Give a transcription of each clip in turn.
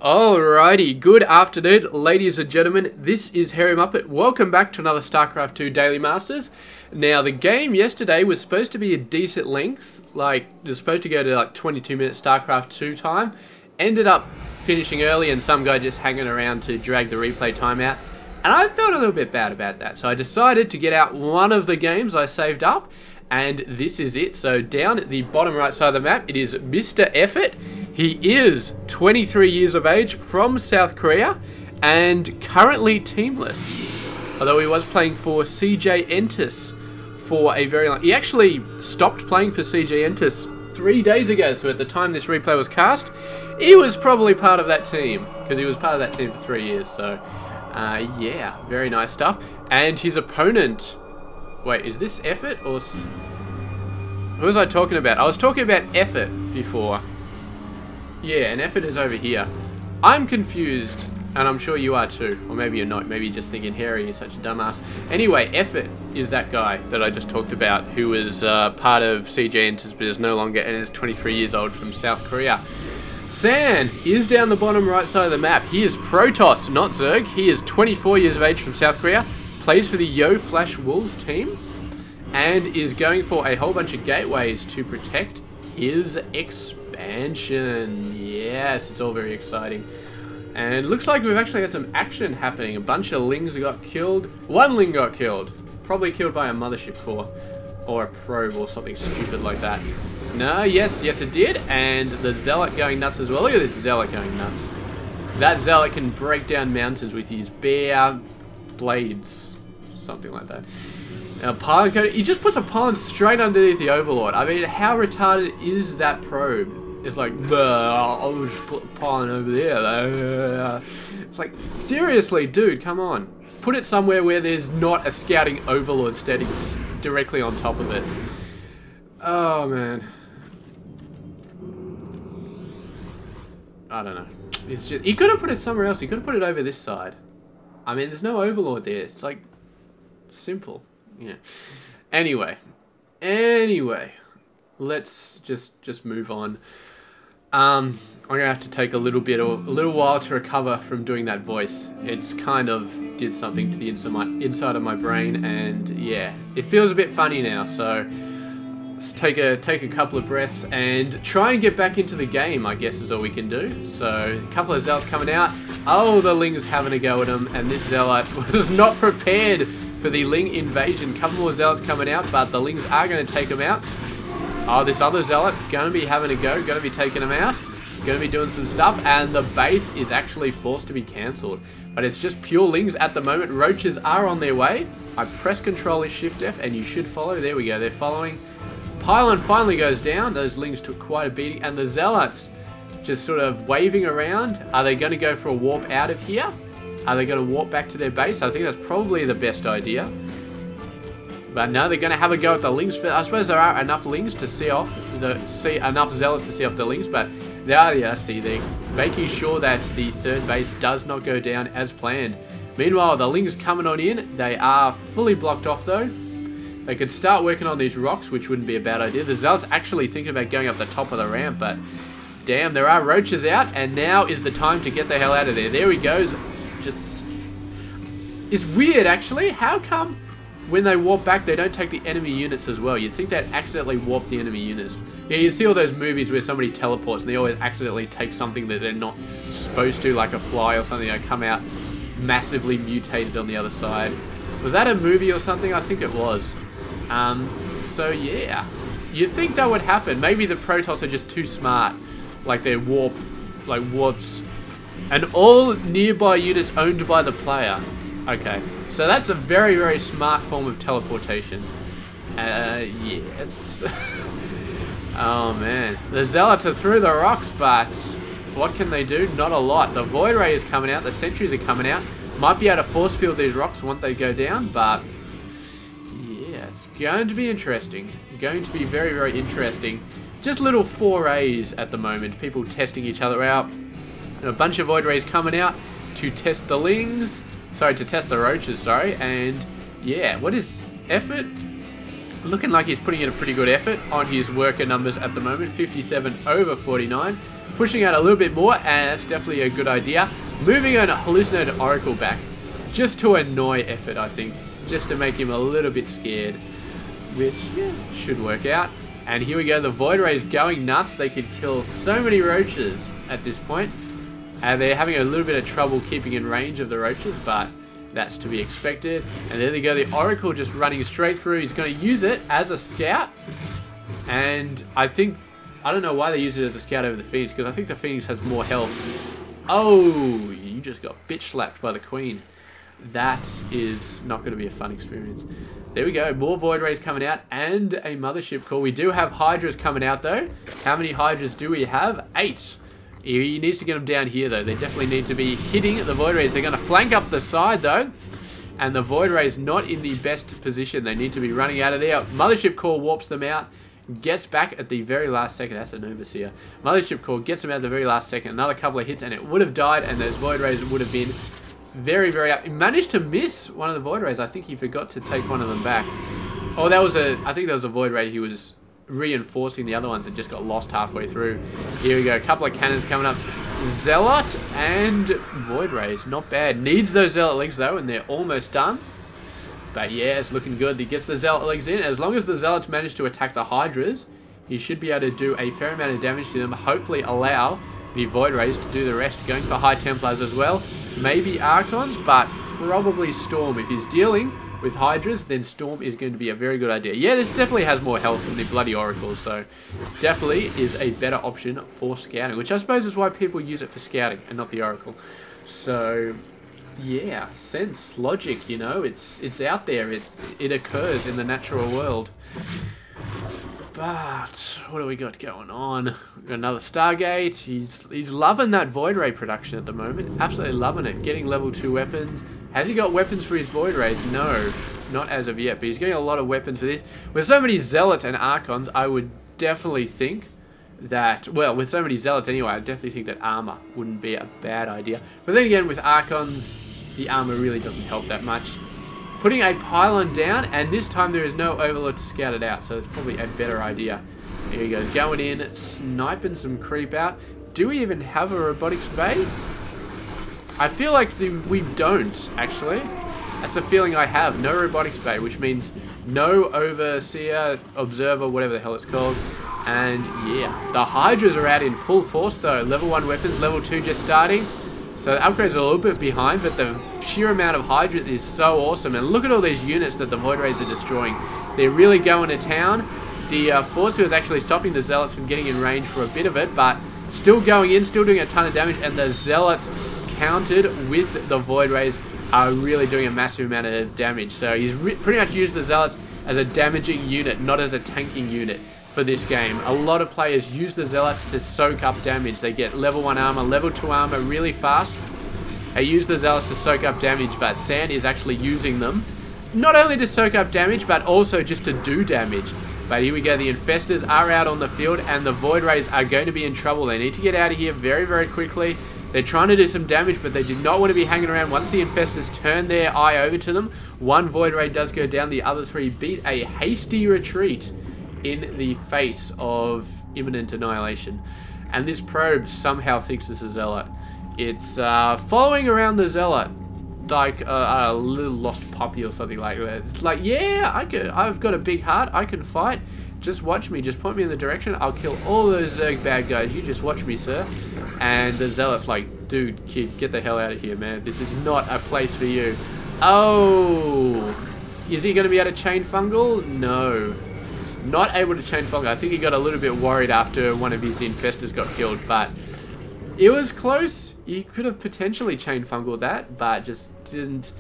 Alrighty, good afternoon, ladies and gentlemen. This is Harry Muppet. Welcome back to another Starcraft 2 Daily Masters. Now, the game yesterday was supposed to be a decent length. Like, it was supposed to go to like 22 minutes Starcraft 2 time. Ended up finishing early and some guy just hanging around to drag the replay time out. And I felt a little bit bad about that. So I decided to get out one of the games I saved up. And this is it. So down at the bottom right side of the map, it is Mr. EffOrt. He is 23 years of age, from South Korea, and currently teamless. Although he was playing for CJ Entus for a very long... He actually stopped playing for CJ Entus 3 days ago, so at the time this replay was cast, he was probably part of that team, because he was part of that team for 3 years, so... yeah, very nice stuff. And his opponent... Wait, is this EffOrt or... Who was I talking about? I was talking about EffOrt before. Yeah, and EffOrt is over here. I'm confused, and I'm sure you are too. Or maybe you're not. Maybe you're just thinking, Harry, you're such a dumbass. Anyway, EffOrt is that guy that I just talked about, who was part of CJ Entus, but is no longer, and is 23 years old, from South Korea. San is down the bottom right side of the map. He is Protoss, not Zerg. He is 24 years of age, from South Korea. Plays for the Yo Flash Wolves team. And is going for a whole bunch of gateways to protect his expansion. Yes, it's all very exciting. And looks like we've actually had some action happening. A bunch of Lings got killed. One Ling got killed. Probably killed by a mothership core. Or a probe or something stupid like that. No, yes it did. And the Zealot going nuts as well. Look at this Zealot going nuts. That Zealot can break down mountains with his bare blades. Something like that. Now, pylon code, he just puts a pylon straight underneath the Overlord. I mean, how retarded is that probe? It's like, I'll just put a pylon over there. It's like, seriously, dude, come on. Put it somewhere where there's not a scouting Overlord standing directly on top of it. Oh, man. I don't know. It's just, he could have put it somewhere else. He could have put it over this side. I mean, there's no Overlord there. It's like, simple. Yeah. Anyway, let's just move on. I'm gonna have to take a little while to recover from doing that voice. It's kind of did something to the inside of my brain, and yeah, it feels a bit funny now. So let's take a couple of breaths and try and get back into the game, I guess is all we can do. So a couple of Zealots coming out. Oh, the Ling's having a go at him, and this Zealot was not prepared for the Ling invasion. Couple more Zealots coming out, but the Lings are going to take them out. Oh, this other Zealot going to be having a go, going to be taking them out, going to be doing some stuff, and the base is actually forced to be cancelled. But it's just pure Lings at the moment. Roaches are on their way. I press Control is Shift F, and you should follow. There we go, they're following. Pylon finally goes down. Those Lings took quite a beating, and the Zealots just sort of waving around. Are they going to go for a warp out of here? Are they going to warp back to their base? I think that's probably the best idea. But no, they're going to have a go at the Lings. I suppose there are enough Lings to see off, enough Zealots to see off the Lings, but they are, yeah, see, they're making sure that the third base does not go down as planned. Meanwhile, the Lings coming on in. They are fully blocked off though. They could start working on these rocks, which wouldn't be a bad idea. The Zealots actually thinking about going up the top of the ramp, but damn, there are Roaches out, and now is the time to get the hell out of there. There he goes. It's weird, actually. How come when they warp back, they don't take the enemy units as well? You'd think they'd accidentally warp the enemy units. Yeah, you see all those movies where somebody teleports and they always accidentally take something that they're not supposed to, like a fly or something, that come out massively mutated on the other side. Was that a movie or something? I think it was. So yeah, you'd think that would happen. Maybe the Protoss are just too smart. Like they're warps. And all nearby units owned by the player. Okay, so that's a very, very smart form of teleportation. Yes. Oh man, the Zealots are through the rocks, but what can they do? Not a lot. The Void Ray is coming out, the Sentries are coming out. Might be able to force field these rocks once they go down, but yeah, it's going to be interesting. Going to be very, very interesting. Just little forays at the moment, people testing each other out. And a bunch of Void Rays coming out to test the Lings. Sorry, to test the Roaches, sorry. And yeah, what is EffOrt? Looking like he's putting in a pretty good effort on his worker numbers at the moment. 57 over 49. Pushing out a little bit more, and that's definitely a good idea. Moving an hallucinated oracle back. Just to annoy EffOrt, I think. Just to make him a little bit scared. Which, yeah, should work out. And here we go, the Void Rays going nuts. They could kill so many roaches at this point. And they're having a little bit of trouble keeping in range of the roaches, but that's to be expected. And there they go, the Oracle just running straight through. He's going to use it as a scout. And I don't know why they use it as a scout over the Phoenix, because I think the Phoenix has more health. Oh, you just got bitch slapped by the Queen. That is not going to be a fun experience. There we go, more Void Rays coming out and a Mothership core. We do have Hydras coming out though. How many Hydras do we have? 8. He needs to get them down here though. They definitely need to be hitting the Void Rays. They're going to flank up the side though. And the Void Rays not in the best position. They need to be running out of there. Mothership core warps them out. Gets back at the very last second. That's an Overseer. Mothership core gets them out at the very last second. Another couple of hits and it would have died. And those Void Rays would have been very, very up. He managed to miss one of the Void Rays. I think he forgot to take one of them back. Oh, that was I think that was a Void Ray. He was reinforcing the other ones that just got lost halfway through. Here we go. A couple of cannons coming up. Zealot and Void Rays. Not bad. Needs those Zealot legs though, and they're almost done. But yeah, it's looking good. He gets the Zealot legs in. As long as the Zealots manage to attack the Hydras, he should be able to do a fair amount of damage to them. Hopefully allow the Void Rays to do the rest. Going for High Templars as well. Maybe Archons, but probably Storm. If he's dealing with Hydras, then Storm is going to be a very good idea. Yeah, this definitely has more health than the bloody Oracles, so definitely is a better option for scouting, which I suppose is why people use it for scouting and not the Oracle. So yeah, sense, logic, you know, it's out there. It occurs in the natural world. But what do we got going on? We've got another Stargate. He's loving that Void Ray production at the moment. Absolutely loving it. Getting level 2 weapons. Has he got weapons for his Void Rays? No, not as of yet. But he's getting a lot of weapons for this. With so many Zealots and Archons, I would definitely think that, well, with so many Zealots anyway, I definitely think that armor wouldn't be a bad idea. But then again, with Archons, the armor really doesn't help that much. Putting a pylon down, and this time there is no Overlord to scout it out, so it's probably a better idea. Here he goes, going in, sniping some creep out. Do we even have a robotics bay? I feel like we don't, actually. That's a feeling I have. No robotics bay, which means no Overseer, Observer, whatever the hell it's called. And yeah, the Hydras are out in full force though. Level 1 weapons, level 2 just starting. So the upgrades are a little bit behind, but the sheer amount of Hydras is so awesome. And look at all these units that the Void Rays are destroying. They're really going to town. The Force Field is actually stopping the Zealots from getting in range for a bit of it, but still going in, still doing a ton of damage. And the Zealots countered with the Void Rays are really doing a massive amount of damage. So he's pretty much used the Zealots as a damaging unit, not as a tanking unit for this game. A lot of players use the Zealots to soak up damage. They get level 1 armor, level 2 armor really fast. They use the Zealots to soak up damage, but Sand is actually using them not only to soak up damage, but also just to do damage. But here we go, the Infestors are out on the field, and the Void Rays are going to be in trouble. They need to get out of here very, very quickly. They're trying to do some damage, but they do not want to be hanging around. Once the Infestors turn their eye over to them, one Void Ray does go down, the other 3 beat a hasty retreat in the face of imminent annihilation. And this probe somehow thinks it's a Zealot. It's following around the Zealot like a little lost puppy or something like that. It's like, yeah, I've got a big heart, I can fight. Just watch me, just point me in the direction, I'll kill all those Zerg bad guys, you just watch me, sir. And the Zealot's like, dude, kid, get the hell out of here, man. This is not a place for you. Oh, is he going to be able to chain fungal? No. Not able to chain fungal. I think he got a little bit worried after one of his Infestors got killed, but it was close. He could have potentially chain fungal that, but just didn't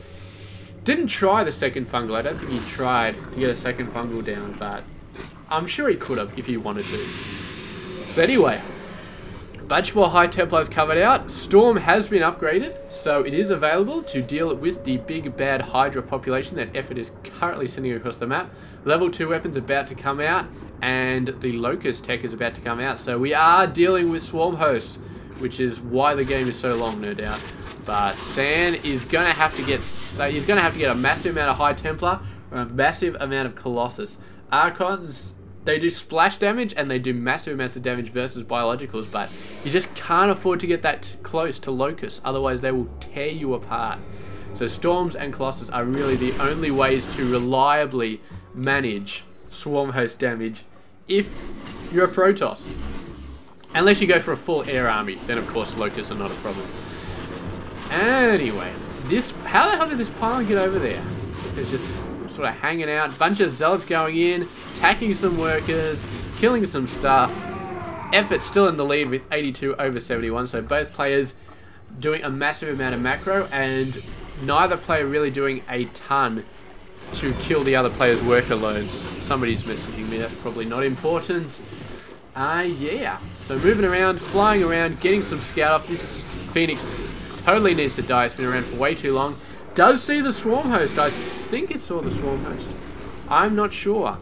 try the second fungal. I don't think he tried to get a second fungal down, but I'm sure he could have if he wanted to. So anyway, bunch more High Templars coming out. Storm has been upgraded, so it is available to deal with the big bad Hydra population that EffOrt is currently sending across the map. Level 2 weapons about to come out, and the Locust tech is about to come out. So we are dealing with Swarm hosts, which is why the game is so long, no doubt. But San is going to have to get, a massive amount of High Templar, or a massive amount of Colossus. Archons, they do splash damage and they do massive amounts of damage versus biologicals, but you just can't afford to get that close to Locusts, otherwise they will tear you apart. So Storms and Colossus are really the only ways to reliably manage Swarm Host damage if you're a Protoss. Unless you go for a full air army, then of course Locusts are not a problem. Anyway, how the hell did this pylon get over there? It's just sort of hanging out, bunch of zealots going in, attacking some workers, killing some stuff. EffOrt's still in the lead with 82 over 71, so both players doing a massive amount of macro, and neither player really doing a ton to kill the other player's worker loads. Somebody's messaging me, that's probably not important. Yeah. So moving around, flying around, getting some scout off. This Phoenix totally needs to die. It's been around for way too long. Does see the Swarm Host. I think it saw the Swarm Host. I'm not sure.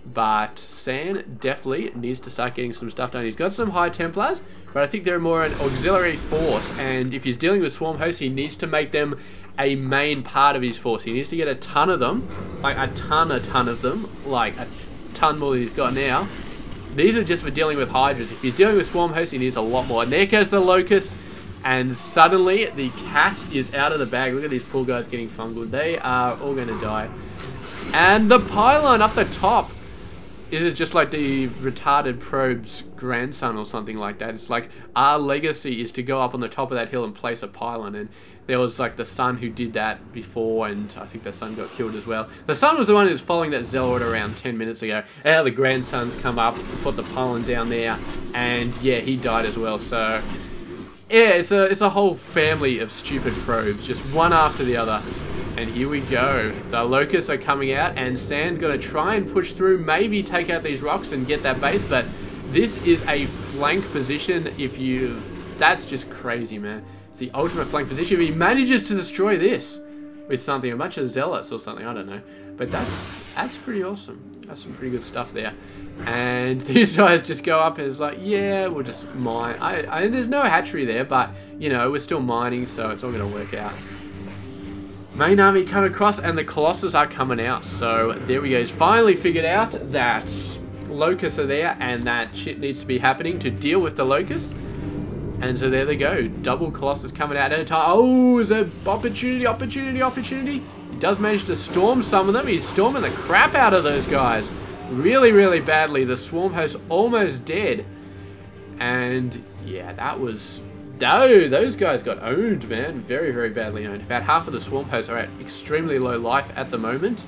But San definitely needs to start getting some stuff done. He's got some High Templars, but I think they're more an auxiliary force. And if he's dealing with Swarm Hosts, he needs to make them a main part of his force. He needs to get a ton of them. Like a ton of them. Like a ton more than he's got now. These are just for dealing with Hydras. If he's dealing with Swarm Hosts, he needs a lot more. And there goes the Locust. And suddenly, the cat is out of the bag. Look at these poor guys getting fungal. They are all going to die. And the pylon up the top. Is it just like the retarded probe's grandson or something like that? It's like, our legacy is to go up on the top of that hill and place a pylon. And there was like the son who did that before, and I think the son got killed as well. The son was the one who was following that zealot around 10 minutes ago. And now the grandson's come up, put the pylon down there, and yeah, he died as well. So yeah, it's a whole family of stupid probes, just one after the other. And here we go. The Locusts are coming out, and Sand's going to try and push through, maybe take out these rocks and get that base, but this is a flank position. That's just crazy, man. It's the ultimate flank position. If he manages to destroy this with something, a bunch of zealots or something, I don't know. But that's pretty awesome. That's some pretty good stuff there. And these guys just go up and it's like, yeah, we'll just mine. There's no hatchery there, but, you know, we're still mining, so it's all going to work out. Main army coming across, and the Colossus are coming out. So there we go. He's finally figured out that Locusts are there, and that shit needs to be happening to deal with the Locusts. And so there they go. Double Colossus coming out at a time. Oh, is there opportunity? He does manage to storm some of them. He's storming the crap out of those guys. Really, really badly. The Swarm Host almost dead. And yeah, that was... No, those guys got owned, man. Very, very badly owned. About half of the Swarm Hosts are at extremely low life at the moment.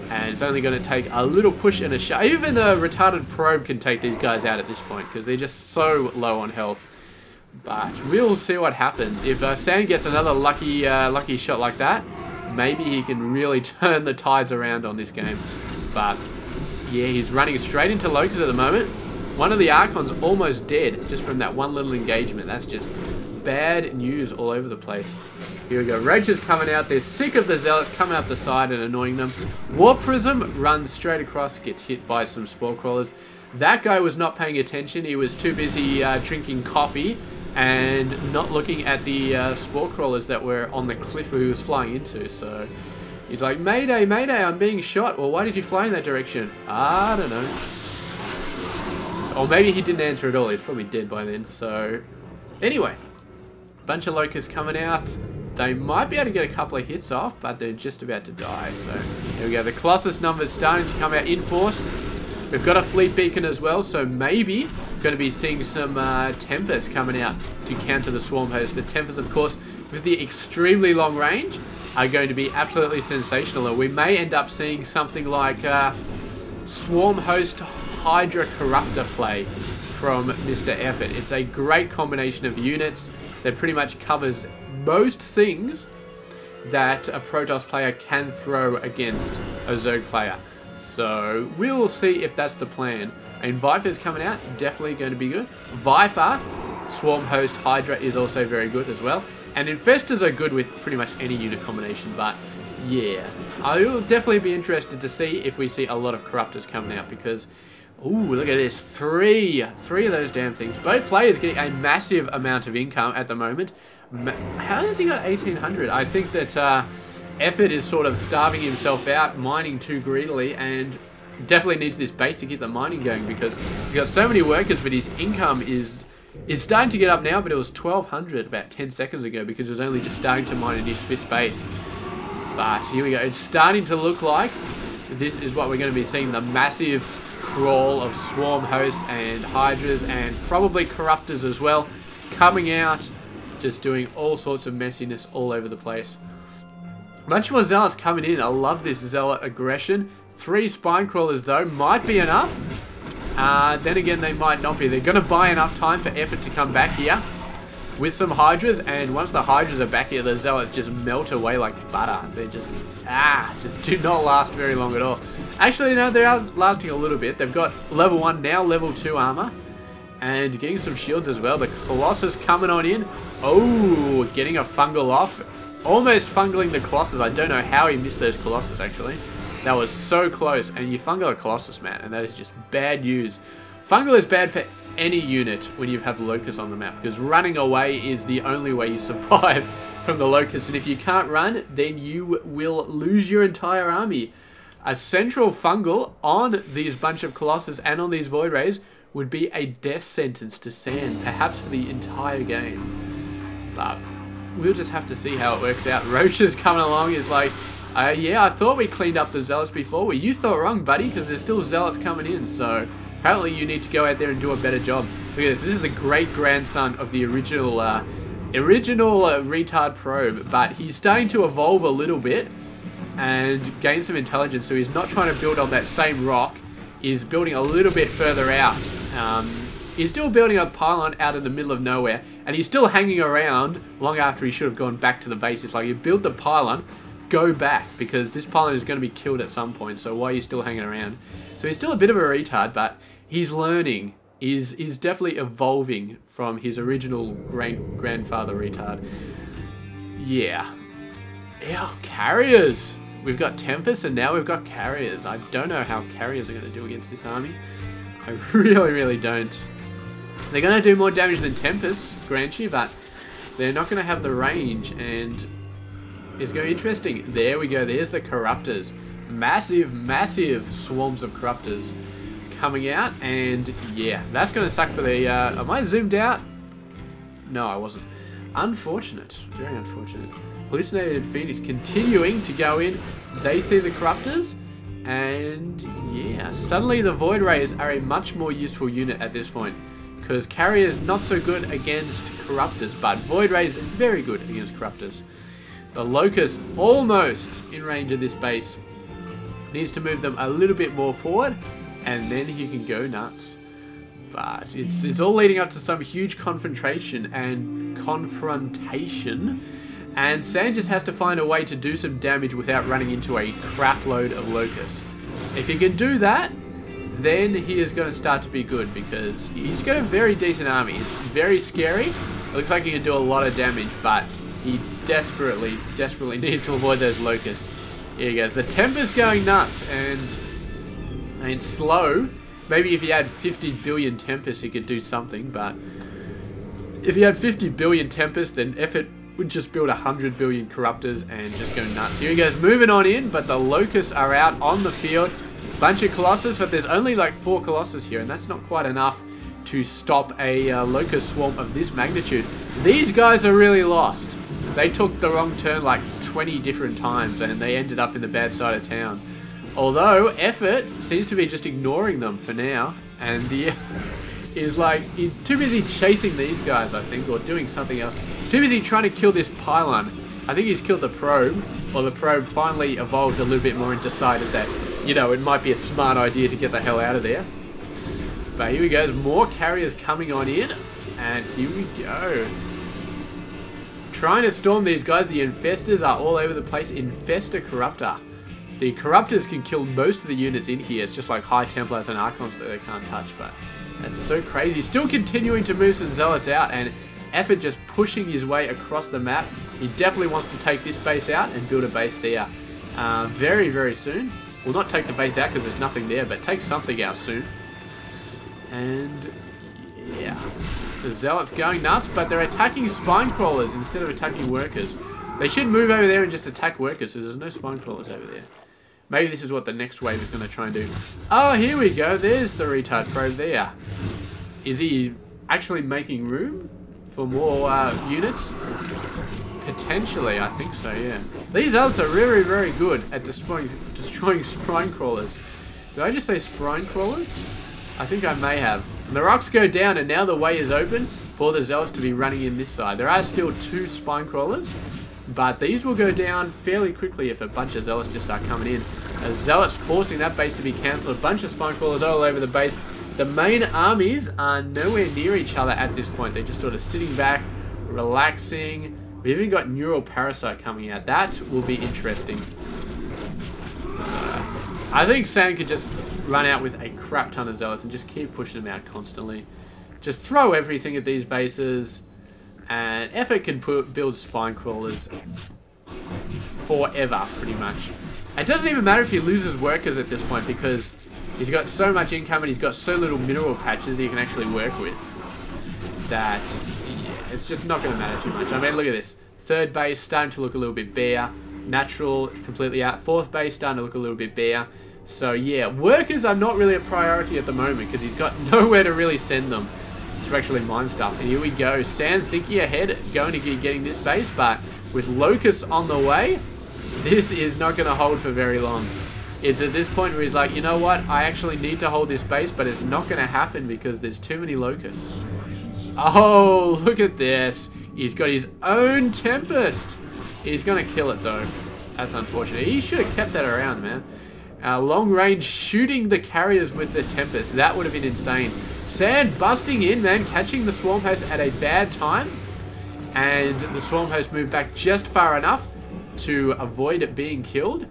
And it's only going to take a little push and a shove. Even a retarded probe can take these guys out at this point, because they're just so low on health. But we'll see what happens. If Sand gets another lucky shot like that, maybe he can really turn the tides around on this game. But yeah, he's running straight into Locust at the moment. One of the Archons almost dead just from that one little engagement. That's just bad news all over the place. Here we go. Roaches coming out. They're sick of the Zealots coming up the side and annoying them. War Prism runs straight across, gets hit by some Spore Crawlers. That guy was not paying attention. He was too busy drinking coffee and not looking at the Spore Crawlers that were on the cliff who he was flying into. So he's like, Mayday, Mayday, I'm being shot. Well, why did you fly in that direction? I don't know. Or maybe he didn't answer at all. He's probably dead by then. So anyway, bunch of Locusts coming out. They might be able to get a couple of hits off, but they're just about to die. So here we go. The Colossus numbers starting to come out in force. We've got a fleet beacon as well, so maybe going to be seeing some Tempest coming out to counter the Swarm Host. The Tempest, of course, with the extremely long range, are going to be absolutely sensational. And we may end up seeing something like Swarm Host Hydra Corruptor play from Mr. EffOrt. It's a great combination of units that pretty much covers most things that a Protoss player can throw against a Zerg player. So we'll see if that's the plan. And Viper's coming out, definitely going to be good. Viper, Swarm Host Hydra is also very good as well. And Infestors are good with pretty much any unit combination, but yeah. I will definitely be interested to see if we see a lot of Corruptors coming out, because ooh, look at this. Three of those damn things. Both players getting a massive amount of income at the moment. How has he got 1800? I think that EffOrt is sort of starving himself out, mining too greedily, and definitely needs this base to keep the mining going because he's got so many workers, but his income is starting to get up now, but it was 1,200 about 10 seconds ago because it was only just starting to mine in his 5th base. But here we go. It's starting to look like this is what we're going to be seeing, the massive crawl of swarm hosts and hydras and probably corruptors as well coming out, just doing all sorts of messiness all over the place. Much more zealots coming in. I love this zealot aggression. 3 spine crawlers though might be enough. Then again, they might not be. They're going to buy enough time for EffOrt to come back here with some hydras, and once the hydras are back here, the zealots just melt away like butter. They just do not last very long at all. Actually, no, they are lasting a little bit. They've got level 1 now, level 2 armor, and getting some shields as well. The Colossus coming on in. Oh, getting a fungal off. Almost fungling the Colossus. I don't know how he missed those Colossus, actually. That was so close, and you fungal a Colossus, man, and that is just bad news. Fungal is bad for any unit when you have Locusts on the map, because running away is the only way you survive from the Locusts, and if you can't run, then you will lose your entire army. A central fungal on these bunch of Colossus and on these Void Rays would be a death sentence to Sand, perhaps for the entire game. But we'll just have to see how it works out. Roach is coming along, is like, yeah, I thought we cleaned up the Zealots before. Well, you thought wrong, buddy, because there's still Zealots coming in, so apparently you need to go out there and do a better job. Look at this. This is the great-grandson of the original retard probe, but he's starting to evolve a little bit and gain some intelligence, so he's not trying to build on that same rock. He's building a little bit further out. He's still building a pylon out in the middle of nowhere, and he's still hanging around long after he should have gone back to the base. It's like, you build the pylon, go back, because this pylon is going to be killed at some point, so why are you still hanging around? So he's still a bit of a retard, but he's learning. He's definitely evolving from his original grandfather retard. Yeah. Yeah, carriers! We've got Tempest, and now we've got carriers. I don't know how carriers are going to do against this army. I really, really don't. They're going to do more damage than Tempest, grant you, but they're not going to have the range, and it's going to be interesting. There we go. There's the Corruptors. Massive, massive swarms of Corruptors coming out, and yeah, that's going to suck for the... am I zoomed out? No, I wasn't. Unfortunate. Very unfortunate. Hallucinated Phoenix continuing to go in. They see the Corruptors, and yeah, suddenly the Void Rays are a much more useful unit at this point, because Carriers not so good against Corruptors, but Void Rays very good against Corruptors. The Locust almost in range of this base. Needs to move them a little bit more forward, and then he can go nuts. But it's all leading up to some huge confrontation, and Sand just has to find a way to do some damage without running into a crap load of Locusts. If he can do that, then he is going to start to be good, because he's got a very decent army. It's very scary. It looks like he can do a lot of damage, but he desperately needs to avoid those Locusts. Here he goes. The Tempest going nuts, and slow. Maybe if he had 50 billion Tempests, he could do something, but if he had 50 billion Tempests, then EffOrt would just build 100 billion Corruptors and just go nuts. Here he goes, moving on in, but the Locusts are out on the field. Bunch of Colossus, but there's only like 4 Colossus here, and that's not quite enough to stop a Locust swarm of this magnitude. These guys are really lost. They took the wrong turn like 20 different times, and they ended up in the bad side of town. Although EffOrt seems to be just ignoring them for now, and the is like, he's too busy chasing these guys, I think, or doing something else. Too busy trying to kill this pylon. I think he's killed the probe, or the probe finally evolved a little bit more and decided that, you know, it might be a smart idea to get the hell out of there. But here we go, more carriers coming on in, and here we go. Trying to storm these guys. The Infestors are all over the place. Infestor Corruptor. The Corruptors can kill most of the units in here. It's just like High Templars and Archons that they can't touch, but that's so crazy. Still continuing to move some Zealots out, and EffOrt just pushing his way across the map. He definitely wants to take this base out and build a base there very, very soon. Well, not take the base out because there's nothing there, but take something out soon. And yeah, the Zealots going nuts, but they're attacking spine crawlers instead of attacking workers. They should move over there and just attack workers, so there's no spine crawlers over there. Maybe this is what the next wave is going to try and do. Oh, here we go. There's the retard probe there. Is he actually making room for more units? Potentially, I think so, yeah. These elves are very, very good at destroying spine crawlers. Did I just say spine crawlers? I think I may have. And the rocks go down, and now the way is open for the zealots to be running in this side. There are still 2 spine crawlers, but these will go down fairly quickly if a bunch of zealots just start coming in. As zealots forcing that base to be cancelled, a bunch of spine crawlers all over the base. The main armies are nowhere near each other at this point. They're just sort of sitting back, relaxing. We've even got Neural Parasite coming out. That will be interesting. So, I think Sand could just run out with a crap ton of zealots and just keep pushing them out constantly. Just throw everything at these bases, and EffOrt can build spine crawlers forever, pretty much. It doesn't even matter if he loses workers at this point, because he's got so much income and he's got so little mineral patches that he can actually work with, that yeah, it's just not going to matter too much. I mean, look at this. 3rd base starting to look a little bit bare. Natural completely out. 4th base starting to look a little bit bare. So yeah, workers are not really a priority at the moment because he's got nowhere to really send them to actually mine stuff. And here we go. Sand thinking ahead, going to be getting this base, but with locusts on the way, this is not going to hold for very long. It's at this point where he's like, you know what, I actually need to hold this base, but it's not going to happen because there's too many locusts. Oh, look at this. He's got his own Tempest. He's going to kill it though. That's unfortunate. He should have kept that around, man. Long range shooting the carriers with the Tempest. That would have been insane. Sand busting in, man, catching the Swarm Host at a bad time. And the Swarm Host moved back just far enough to avoid it being killed.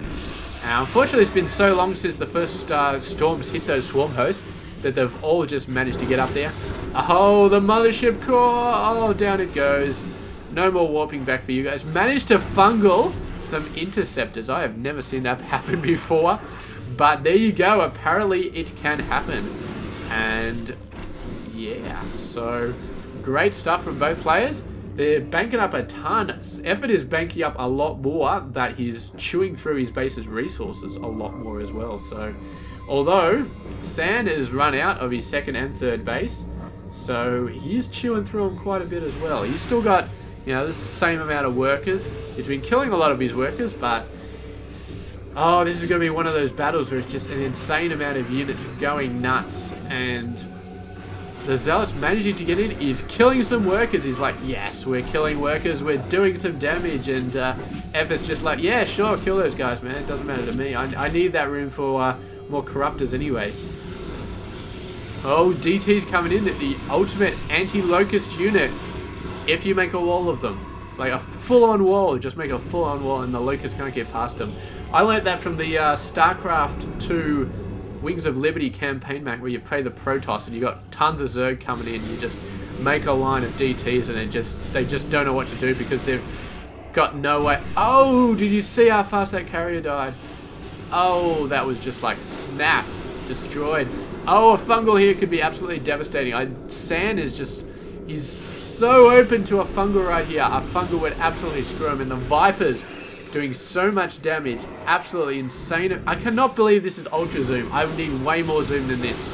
Unfortunately, it's been so long since the first storms hit those Swarm Hosts that they've all just managed to get up there. Oh, the Mothership Core! Oh, down it goes. No more warping back for you guys. Managed to fungal some interceptors. I have never seen that happen before. But there you go. Apparently, it can happen. And yeah, so great stuff from both players. They're banking up a ton. EffOrt is banking up a lot more, but he's chewing through his base's resources a lot more as well. So, although Sand has run out of his 2nd and 3rd base, so he's chewing through them quite a bit as well. He's still got, you know, the same amount of workers. He's been killing a lot of his workers, but oh, this is going to be one of those battles where it's just an insane amount of units going nuts, and the Zealot's managing to get in. He's killing some workers. He's like, yes, we're killing workers. We're doing some damage. And EffOrt's just like, yeah, sure, kill those guys, man. It doesn't matter to me. I need that room for more corruptors anyway. Oh, DT's coming in at the ultimate anti-locust unit. If you make a wall of them. Like a full-on wall. Just make a full-on wall and the locusts can't get past them. I learned that from the Starcraft 2 Wings of Liberty campaign map where you play the Protoss and you got tons of Zerg coming in. You just make a line of DTs and they just don't know what to do because they've got no way. Oh, did you see how fast that carrier died? Oh, that was just like snap, destroyed. Oh, a fungal here could be absolutely devastating. Sand is just, he's so open to a fungal right here. A fungal would absolutely screw him, and the Vipers doing so much damage. Absolutely insane. I cannot believe this is ultra zoom. I would need way more zoom than this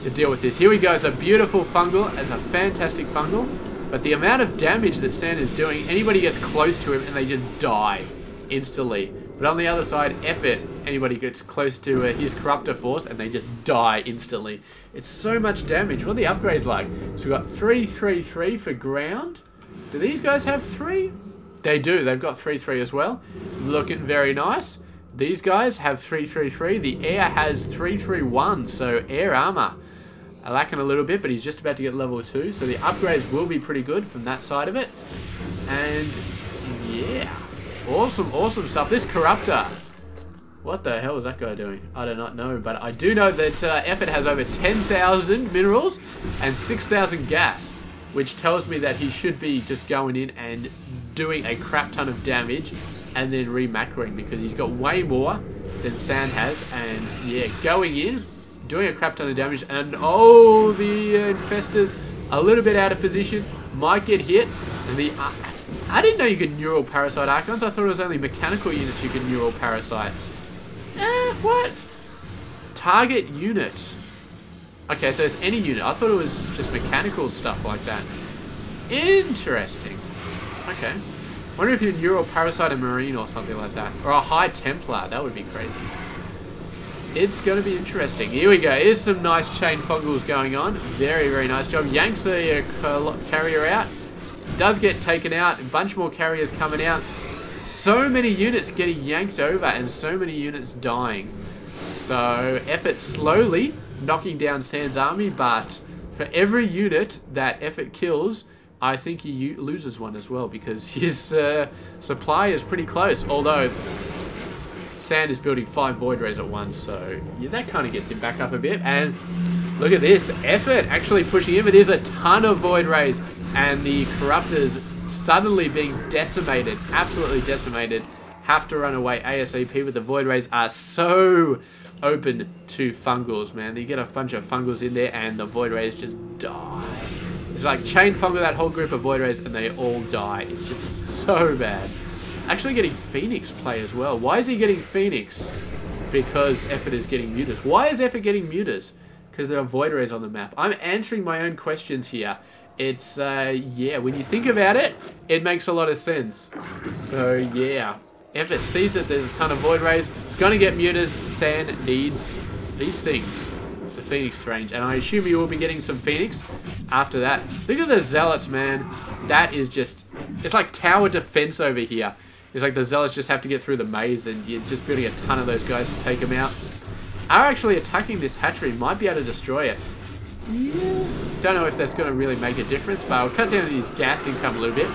to deal with this. Here we go. It's a beautiful fungal. It's a fantastic fungal. But the amount of damage that Sand is doing, anybody gets close to him and they just die instantly. But on the other side, EffOrt, anybody gets close to his corruptor force and they just die instantly. It's so much damage. What are the upgrades like? So we've got 3-3-3 for ground. Do these guys have 3? They do. They've got 3-3 as well. Looking very nice. These guys have 3-3-3. The air has 3-3-1. So air armor. Lacking a little bit, but he's just about to get level 2. So the upgrades will be pretty good from that side of it. And yeah. Awesome, awesome stuff. This corruptor. What the hell is that guy doing? I do not know. But I do know that EffOrt has over 10,000 minerals and 6,000 gas. Which tells me that he should be just going in and doing a crap ton of damage and then remacroing, because he's got way more than Sand has. And yeah, going in, doing a crap ton of damage, and oh, the infestors a little bit out of position, might get hit. And the I didn't know you could neural parasite archons. I thought it was only mechanical units you could neural parasite. What? Target unit. Okay, so it's any unit. I thought it was just mechanical stuff like that. Interesting. Okay. Wonder if you're Neural Parasite and Marine or something like that. Or a High Templar. That would be crazy. It's going to be interesting. Here we go. Here's some nice chain fungals going on. Very, very nice job. Yanks the carrier out. Does get taken out. A bunch more carriers coming out. So many units getting yanked over and so many units dying. So, EffOrt slowly knocking down Sand's army, but for every unit that EffOrt kills, I think he loses one as well, because his supply is pretty close. Although Sand is building 5 Void Rays at once, so yeah, that kind of gets him back up a bit. And look at this, EffOrt actually pushing him. It is a ton of Void Rays, and the Corruptors suddenly being decimated, absolutely decimated, have to run away ASAP. But the Void Rays are so open to fungals, man. You get a bunch of fungals in there, and the Void Rays just die. It's like chain fungal that whole group of Void Rays and they all die. It's just so bad. Actually getting Phoenix play as well. Why is he getting Phoenix? Because EffOrt is getting Mutas. Why is EffOrt getting Mutas? Because there are Void Rays on the map. I'm answering my own questions here. It's, yeah, when you think about it, it makes a lot of sense. So, yeah. EffOrt sees that there's a ton of Void Rays. Gonna get Mutas. Sand needs these things. The Phoenix range. And I assume you will be getting some Phoenix after that. Look at the Zealots, man. That is just... It's like tower defense over here. It's like the Zealots just have to get through the maze, and you're just building a ton of those guys to take them out. Are actually attacking this hatchery. Might be able to destroy it. Yeah. Don't know if that's going to really make a difference, but I'll cut down his gas income a little bit.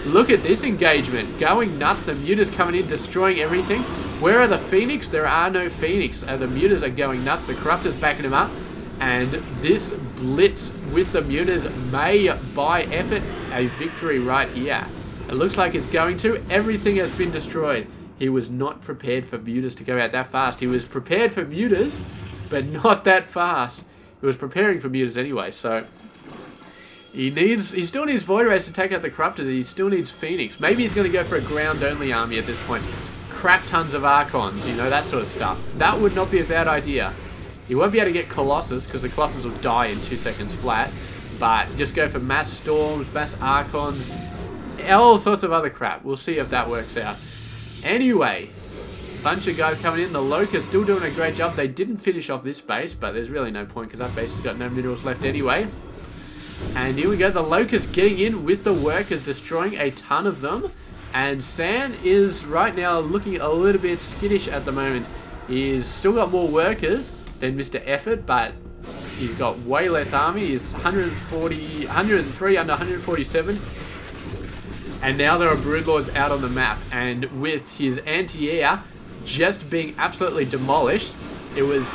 Look at this engagement. Going nuts. The Mutas coming in, destroying everything. Where are the Phoenix? There are no Phoenix. The Mutas are going nuts. The Corruptors backing him up. And this blitz with the Mutas may buy EffOrt a victory right here. It looks like it's going to. Everything has been destroyed. He was not prepared for Mutas to go out that fast. He was prepared for Mutas, but not that fast. He was preparing for Mutas anyway, so... He still needs Void Rays to take out the Corruptors. He still needs Phoenix. Maybe he's going to go for a ground-only army at this point. Crap tons of Archons, you know, that sort of stuff. That would not be a bad idea. He won't be able to get Colossus, because the Colossus will die in 2 seconds flat. But just go for mass Storms, mass Archons, all sorts of other crap. We'll see if that works out. Anyway, bunch of guys coming in. The Locust still doing a great job. They didn't finish off this base, but there's really no point, because that base has got no minerals left anyway. And here we go. The Locust getting in with the Workers, destroying a ton of them. And Sand is right now looking a little bit skittish at the moment. He's still got more Workers than Mr. EffOrt, but he's got way less army. He's 103 under 147. And now there are Broodlords out on the map. And with his anti-air just being absolutely demolished, it was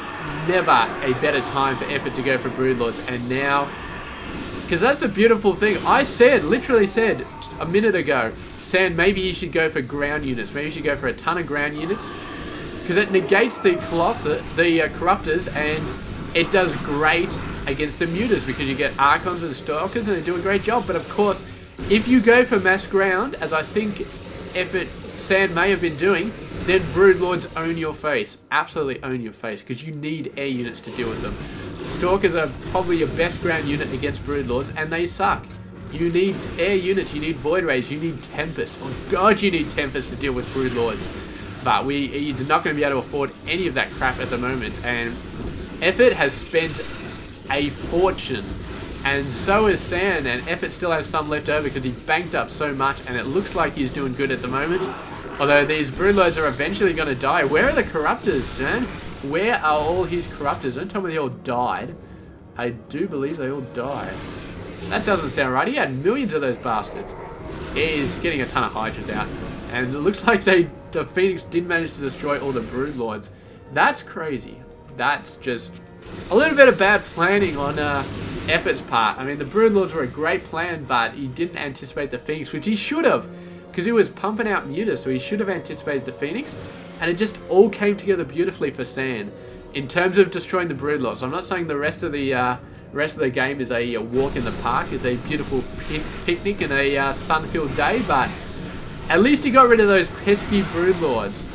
never a better time for EffOrt to go for Broodlords. And now, because that's a beautiful thing. I literally said a minute ago, Sand, maybe he should go for ground units. Maybe he should go for a ton of ground units. Because it negates the Corruptors, and it does great against the Mutas, because you get Archons and Stalkers, and they do a great job. But of course, if you go for mass ground, as I think EffOrt Sand may have been doing, then Broodlords own your face. Absolutely own your face, because you need air units to deal with them. Stalkers are probably your best ground unit against Broodlords, and they suck. You need air units, you need Void Rays, you need Tempest. Oh god, you need Tempest to deal with Broodlords. But he's not going to be able to afford any of that crap at the moment. And EffOrt has spent a fortune. And so is Sand. And EffOrt still has some left over because he banked up so much. And it looks like he's doing good at the moment. Although these Broodlords are eventually going to die. Where are the Corruptors, man? Where are all his Corruptors? Don't tell me they all died. I do believe they all died. That doesn't sound right. He had millions of those bastards. He's getting a ton of Hydras out. And it looks like the Phoenix did manage to destroy all the Broodlords. That's crazy. That's just a little bit of bad planning on EffOrt's part. I mean, the Broodlords were a great plan, but he didn't anticipate the Phoenix, which he should have. Because he was pumping out Mutas, so he should have anticipated the Phoenix. And it just all came together beautifully for Sand. In terms of destroying the Broodlords. I'm not saying the rest of the game is a walk in the park, is a beautiful picnic and a sun-filled day, but at least he got rid of those pesky Broodlords.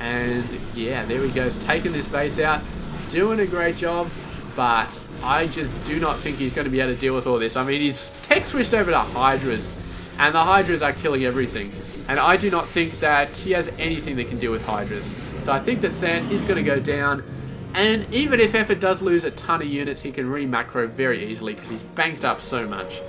And yeah, there he goes, taking this base out, doing a great job, but I just do not think he's going to be able to deal with all this. I mean, he's tech switched over to Hydras, and the Hydras are killing everything. And I do not think that he has anything that can deal with Hydras. So I think that Sand is going to go down. And even if EffOrt does lose a ton of units, he can re-macro very easily because he's banked up so much.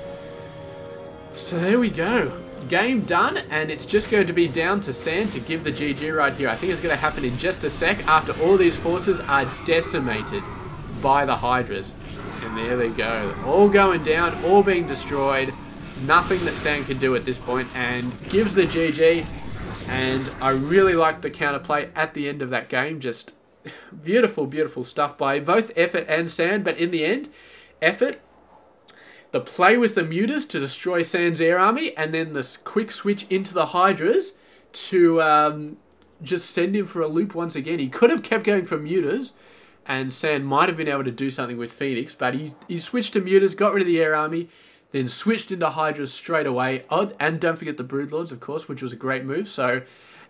So there we go. Game done, and it's just going to be down to Sand to give the GG right here. I think it's going to happen in just a sec after all these forces are decimated by the Hydras. And there they go. All going down, all being destroyed. Nothing that Sand can do at this point, and gives the GG. And I really liked the counterplay at the end of that game. Just beautiful, beautiful stuff by both EffOrt and Sand. But in the end, EffOrt, the play with the mutas to destroy Sand's air army, and then this quick switch into the Hydras to just send him for a loop once again. He could have kept going for mutas, and Sand might have been able to do something with Phoenix, but he switched to mutas, got rid of the air army, then switched into Hydras straight away. And don't forget the Broodlords, of course, which was a great move. So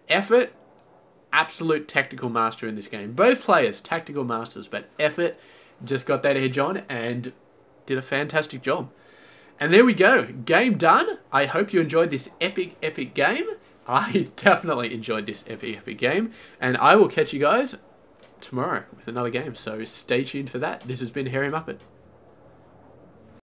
EffOrt, absolute tactical master in this game. Both players, tactical masters, but EffOrt just got that edge on and did a fantastic job. And there we go. Game done. I hope you enjoyed this epic, epic game. I definitely enjoyed this epic, epic game. And I will catch you guys tomorrow with another game. So stay tuned for that. This has been Hairy Muppet.